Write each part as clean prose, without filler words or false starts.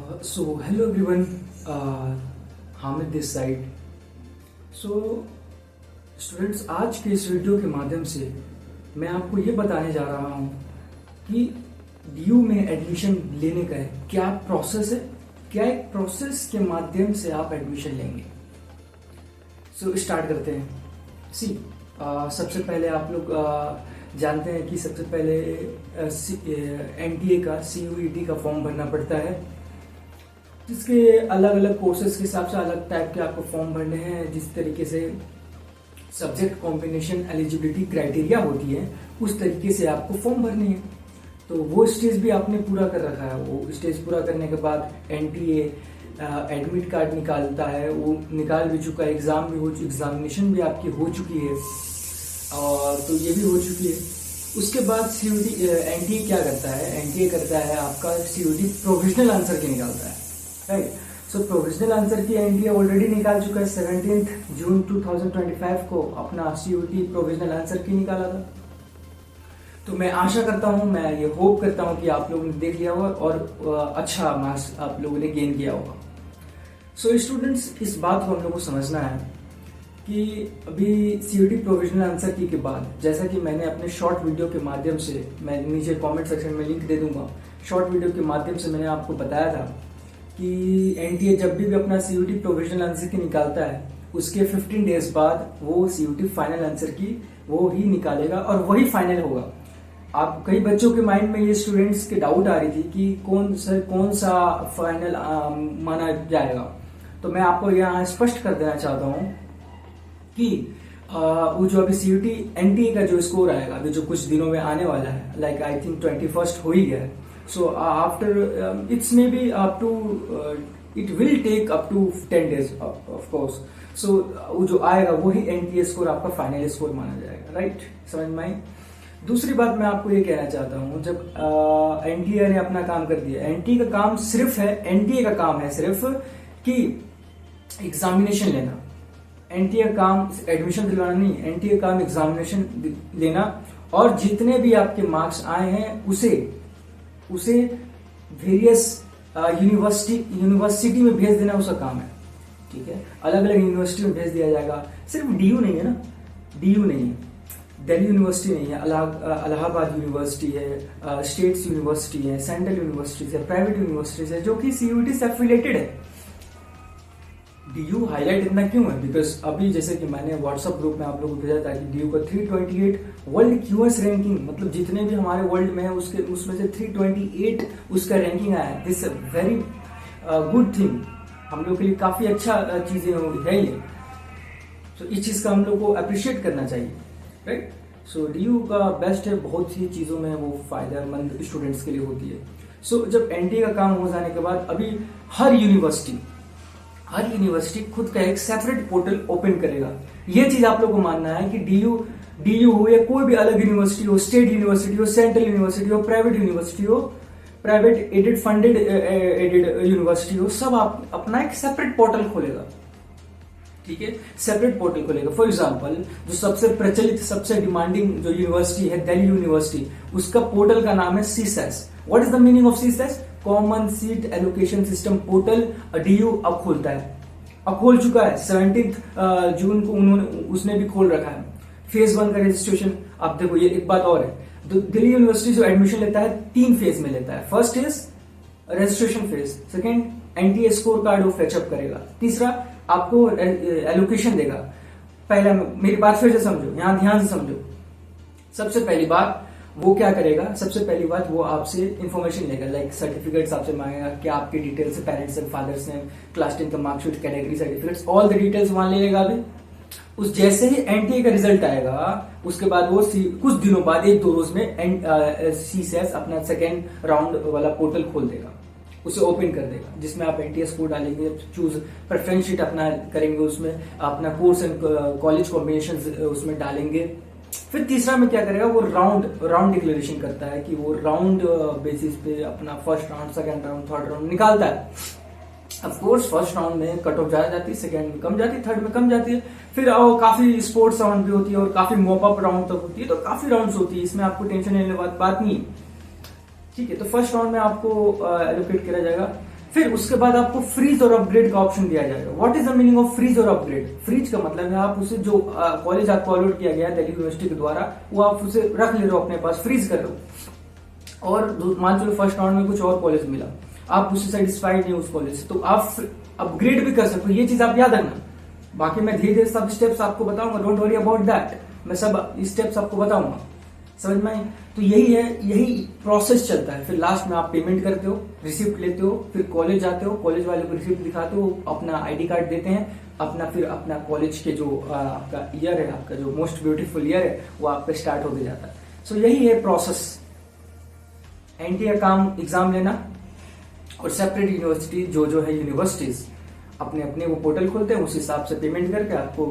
Hello everyone, Hamid this side. Students, आज के इस वीडियो के माध्यम से मैं आपको ये बताने जा रहा हूँ कि डीयू में एडमिशन लेने का क्या प्रोसेस है, क्या एक प्रोसेस के माध्यम से आप एडमिशन लेंगे। स्टार्ट करते हैं। सबसे पहले आप लोग जानते हैं कि सबसे पहले एनटीए का CUET का फॉर्म भरना पड़ता है, जिसके अलग अलग कोर्सेज के हिसाब से अलग टाइप के आपको फॉर्म भरने हैं। जिस तरीके से सब्जेक्ट कॉम्बिनेशन एलिजिबिलिटी क्राइटेरिया होती है, उस तरीके से आपको फॉर्म भरने हैं। तो वो स्टेज भी आपने पूरा कर रखा है। वो स्टेज पूरा करने के बाद एनटीए एडमिट कार्ड निकालता है, वो निकाल भी चुका है, एग्जामिनेशन भी आपकी हो चुकी है, और तो ये भी हो चुकी है। उसके बाद एनटीए क्या करता है, एनटीए करता है आपका CUET प्रोविजनल आंसर की निकालता है, राइट। प्रोविजनल आंसर की एनटीए ऑलरेडी निकाल चुका है। 17 जून 2025 को अपना CUET प्रोविजनल आंसर की निकाला था। तो मैं आशा करता हूँ, मैं ये होप करता हूँ कि आप लोगों ने देख लिया होगा और अच्छा मार्क्स आप लोगों ने गेन किया होगा। स्टूडेंट्स, इस बात को हम लोग को समझना है कि अभी CUET प्रोविजनल आंसर की के बाद, जैसा कि मैंने अपने शॉर्ट वीडियो के माध्यम से, मैं नीचे कमेंट सेक्शन में लिंक दे दूंगा, शॉर्ट वीडियो के माध्यम से मैंने आपको बताया था कि एनटीए जब भी अपना CUET प्रोविजनल आंसर की निकालता है, उसके 15 डेज बाद वो CUET फाइनल आंसर की वो ही निकालेगा और वही फाइनल होगा। आप कई बच्चों के माइंड में ये स्टूडेंट्स के डाउट आ रही थी कि कौन सा फाइनल माना जाएगा। तो मैं आपको यहाँ स्पष्ट कर देना चाहता हूँ कि वो जो अभी CUET एनटीए का जो स्कोर आएगा, अभी जो कुछ दिनों में आने वाला है, लाइक आई थिंक 21 हो ही गया है। After it's maybe up to it will take up to 10 days of course. वो जो आएगा वही एनटीए स्कोर आपका फाइनल स्कोर माना जाएगा, राइट। समझ में आई। दूसरी बात मैं आपको ये कहना चाहता हूँ, जब एनटीए ने अपना काम कर दिया, एनटीए का काम सिर्फ कि एग्जामिनेशन लेना। एनटीए का काम एडमिशन दिलवाना नहीं, एनटीए का काम एग्जामिनेशन लेना, और जितने भी आपके मार्क्स आए हैं उसे वेरियस यूनिवर्सिटी में भेज देना, उसका काम है, ठीक है। अलग अलग यूनिवर्सिटी में भेज दिया जाएगा। सिर्फ डीयू नहीं है ना, डीयू नहीं है, दिल्ली यूनिवर्सिटी नहीं है, इलाहाबाद यूनिवर्सिटी है, स्टेट्स यूनिवर्सिटी है, सेंट्रल यूनिवर्सिटीज है, प्राइवेट यूनिवर्सिटीज है, जो कि CUET से एफिलेटेड है। डीयू हाईलाइट इतना क्यों है? बिकॉज अभी जैसे कि मैंने व्हाट्सएप ग्रुप में आप लोगों को भेजा था कि डीयू का 328 वर्ल्ड QS रैंकिंग, मतलब जितने भी हमारे वर्ल्ड में है उसमें से 328 उसका रैंकिंग आया है। दिस वेरी गुड थिंग, हम लोग के लिए काफी अच्छा चीजें है ये। इस चीज का हम लोग को अप्रिशिएट करना चाहिए, राइट। डीयू का बेस्ट है, बहुत सी चीजों में वो फायदेमंद स्टूडेंट्स के लिए होती है। जब एनटीए का काम हो जाने के बाद अभी हर यूनिवर्सिटी खुद का एक सेपरेट पोर्टल ओपन करेगा। ये चीज आप लोग को मानना है कि डीयू हो या कोई भी अलग यूनिवर्सिटी हो, स्टेट यूनिवर्सिटी हो, सेंट्रल यूनिवर्सिटी हो, प्राइवेट यूनिवर्सिटी हो, private aided funded aided university हो, सब आप अपना एक सेपरेट पोर्टल खोलेगा, ठीक है। सेपरेट पोर्टल खोलेगा। फॉर एग्जांपल, जो सबसे प्रचलित, सबसे डिमांडिंग जो यूनिवर्सिटी है, दिल्ली यूनिवर्सिटी, उसका पोर्टल का नाम है CSAS। What is the meaning of CSAS? Common seat allocation system portal. DU अब खोलता है, अब खोल चुका है। 17 जून को उसने भी खोल रखा है। फेज 1 का रजिस्ट्रेशन। अब देखो, ये एक बात और है, दिल्ली यूनिवर्सिटी जो एडमिशन लेता है 3 फेज में लेता है। First is registration phase, second NTA score card वो फेचअप करेगा, तीसरा आपको एलोकेशन देगा। पहला, मेरी बात फिर से समझो, यहां ध्यान से समझो। सबसे पहली बात वो क्या करेगा, सबसे पहली बात वो आपसे इंफॉर्मेशन लेगा, लाइक सर्टिफिकेट्स आपसे मांगेगा कि आपके डिटेल्स है, पेरेंट्स एंड फादर्स ने, क्लास 10 का marksheet, category certificates, all the details वहां ले लेगा। अभी उस जैसे ही एनटीए का रिजल्ट आएगा, उसके बाद वो कुछ दिनों बाद 1-2 रोज में CSAS अपना सेकेंड राउंड वाला पोर्टल खोल देगा, उसे ओपन कर देगा, जिसमें आप एनटीए स्कोर डालेंगे, चूज प्रेफरेंस शीट अपना करेंगे, उसमें अपना कोर्स एंड कॉलेज कॉम्बिनेशन उसमें डालेंगे। फिर तीसरा में क्या करेगा, वो राउंड डिक्लेरेशन करता है कि वो राउंड बेसिस पे अपना first round, second round, third round निकालता है। ऑफ कोर्स फर्स्ट राउंड में कट ऑफ ज्यादा जाती है, सेकंड में कम जाती है, थर्ड में कम जाती है। फिर काफी स्पोर्ट्स राउंड भी होती है और काफी मॉप अप राउंड तक होती है, तो काफी राउंड्स होती है, इसमें आपको टेंशन लेने वाली बात नहीं है। ठीक है, तो फर्स्ट राउंड में आपको एलोकेट किया जाएगा। फिर उसके बाद आपको फ्रीज और अपग्रेड का ऑप्शन दिया जाएगा। What is the meaning of freeze और अपग्रेड? फ्रीज का मतलब है आप उसे जो कॉलेज आपको अलॉट किया गया दिल्ली यूनिवर्सिटी के द्वारा, वो आप उसे रख ले रहे हो अपने पास, फ्रीज कर रहे हो। और मान चलो फर्स्ट राउंड में कुछ और कॉलेज मिला, आप उससे सेटिस्फाइड नहीं उस कॉलेज से, तो आप अपग्रेड भी कर सकते हो। ये चीज आप याद रखना। बाकी मैं धीरे धीरे सब स्टेप्स आपको बताऊंगा, डोंट वरी अबाउट दैट। मैं सब स्टेप्स आपको बताऊंगा, समझ में आई? तो यही है, यही प्रोसेस चलता है। फिर लास्ट में आप पेमेंट करते हो, रिसिप्ट लेते हो, फिर कॉलेज जाते हो, कॉलेज वाले को रिसिप्ट दिखाते हो, अपना आईडी कार्ड देते हैं अपना, फिर अपना कॉलेज के जो आपका ईयर है, आपका जो मोस्ट ब्यूटीफुल ईयर है, वो आपका स्टार्ट होके जाता है। सो यही है प्रोसेस। एनटीए काम एग्जाम लेना और सेपरेट यूनिवर्सिटी जो है यूनिवर्सिटीज अपने अपने वो पोर्टल खोलते हैं, उस हिसाब से पेमेंट करके आपको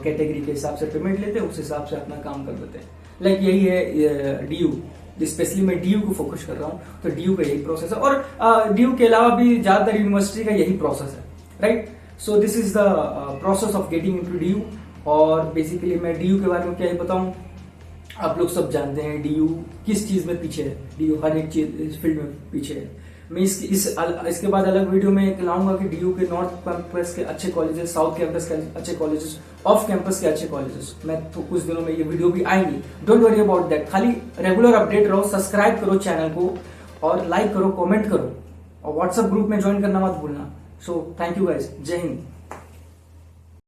कैटेगरी के हिसाब से पेमेंट लेते हैं, उस हिसाब से अपना काम कर देते हैं। लाइक यही है डीयू, स्पेशली मैं डीयू को फोकस कर रहा हूँ, तो डीयू का यही प्रोसेस है। और डीयू के अलावा भी ज्यादातर यूनिवर्सिटी का यही प्रोसेस है, right? So this is the process of getting into DU. और बेसिकली मैं डीयू के बारे में क्या ही बताऊं, आप लोग सब जानते हैं डीयू किस चीज में पीछे है। डीयू हर एक चीज इस फील्ड में पीछे है। मैं इसके बाद अलग वीडियो में लाऊंगा कि डीयू के नॉर्थ कैंपस के अच्छे कॉलेजेस, साउथ कैंपस के अच्छे कॉलेजेस, ऑफ कैंपस के अच्छे कॉलेजेस। मैं तो कुछ दिनों में ये वीडियो भी आएंगी, डोंट वरी अबाउट दैट। खाली रेगुलर अपडेट रहो, सब्सक्राइब करो चैनल को और लाइक करो, कमेंट करो और व्हाट्सएप ग्रुप में ज्वाइन करना मत भूलना। सो थैंक यू गाइस, जय हिंद।